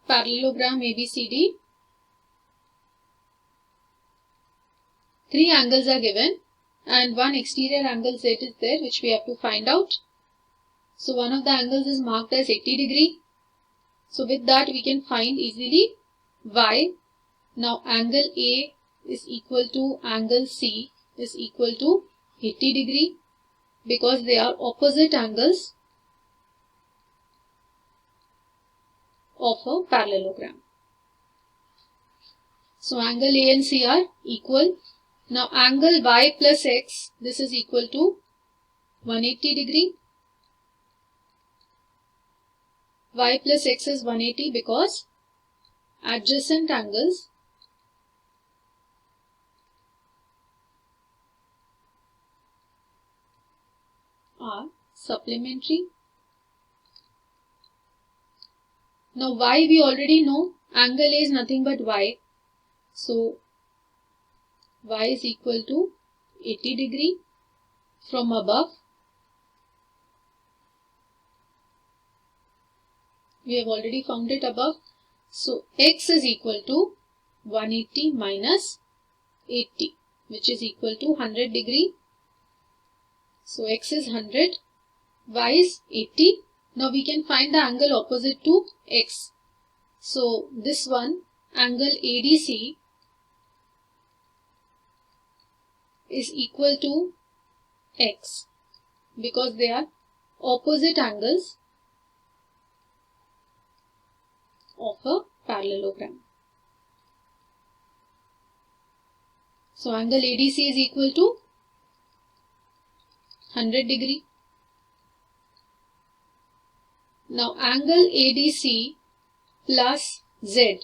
parallelogram ABCD. Three angles are given and one exterior angle Z is there which we have to find out. So one of the angles is marked as 80 degree. So with that we can find easily Y. Now angle A is equal to angle C is equal to 80 degree because they are opposite angles of a parallelogram. So angle A and C are equal. Now angle Y plus X, this is equal to 180 degree. Y plus X is 180 because adjacent angles are supplementary. Now Y we already know, angle A is nothing but Y. So Y is equal to 80 degree from above. We have already found it above. So X is equal to 180 minus 80, which is equal to 100 degree. So X is 100, Y is 80. Now we can find the angle opposite to X. So this one, angle ADC is equal to X because they are opposite angles of a parallelogram. So angle ADC is equal to 100 degree. Now angle ADC plus Z,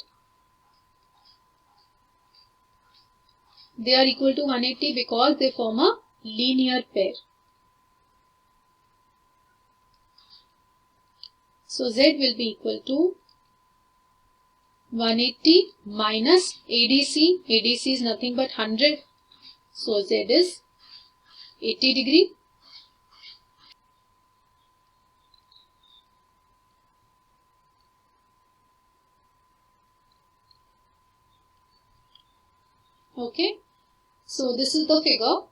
they are equal to 180 because they form a linear pair. So Z will be equal to 180 minus ADC. ADC is nothing but 100. So Z is 80 degree. Okay. So this is the figure.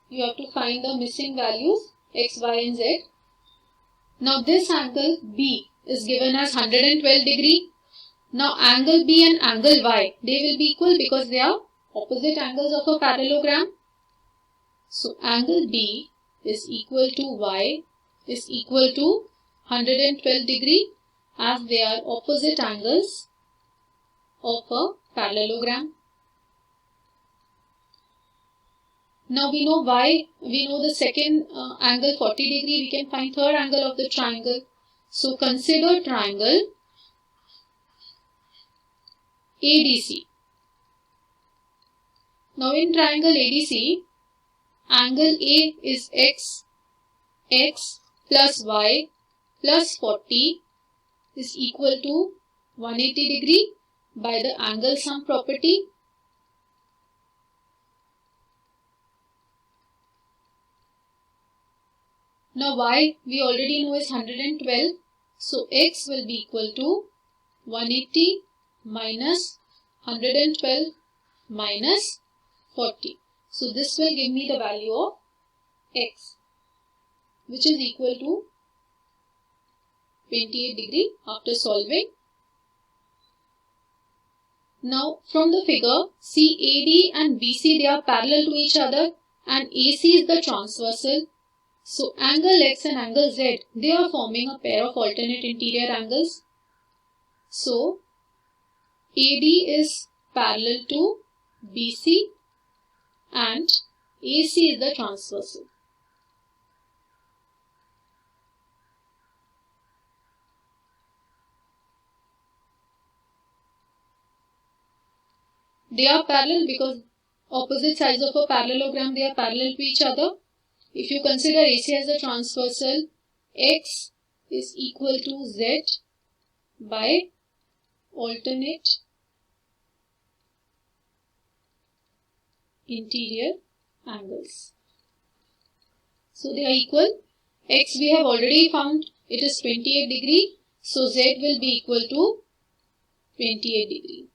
You have to find the missing values X, Y and Z. Now this angle B is given as 112 degree. Now angle B and angle Y, they will be equal because they are opposite angles of a parallelogram. So angle B is equal to Y is equal to 112 degree as they are opposite angles of a parallelogram. Now we know Y, we know the second angle 40 degree, we can find third angle of the triangle. So consider triangle ADC. Now in triangle ADC, angle A is X, X plus Y plus 40 is equal to 180 degree by the angle sum property. Now Y we already know is 112. So X will be equal to 180 minus 112 minus 40. So this will give me the value of X, which is equal to 28 degree after solving. Now from the figure, CAD and BC, they are parallel to each other and AC is the transversal. So angle X and angle Z, they are forming a pair of alternate interior angles. So AD is parallel to BC and AC is the transversal. They are parallel because opposite sides of a parallelogram, they are parallel to each other. If you consider AC as a transversal, X is equal to Z by alternate interior angles. So they are equal. X we have already found, it is 28 degree. So Z will be equal to 28 degree.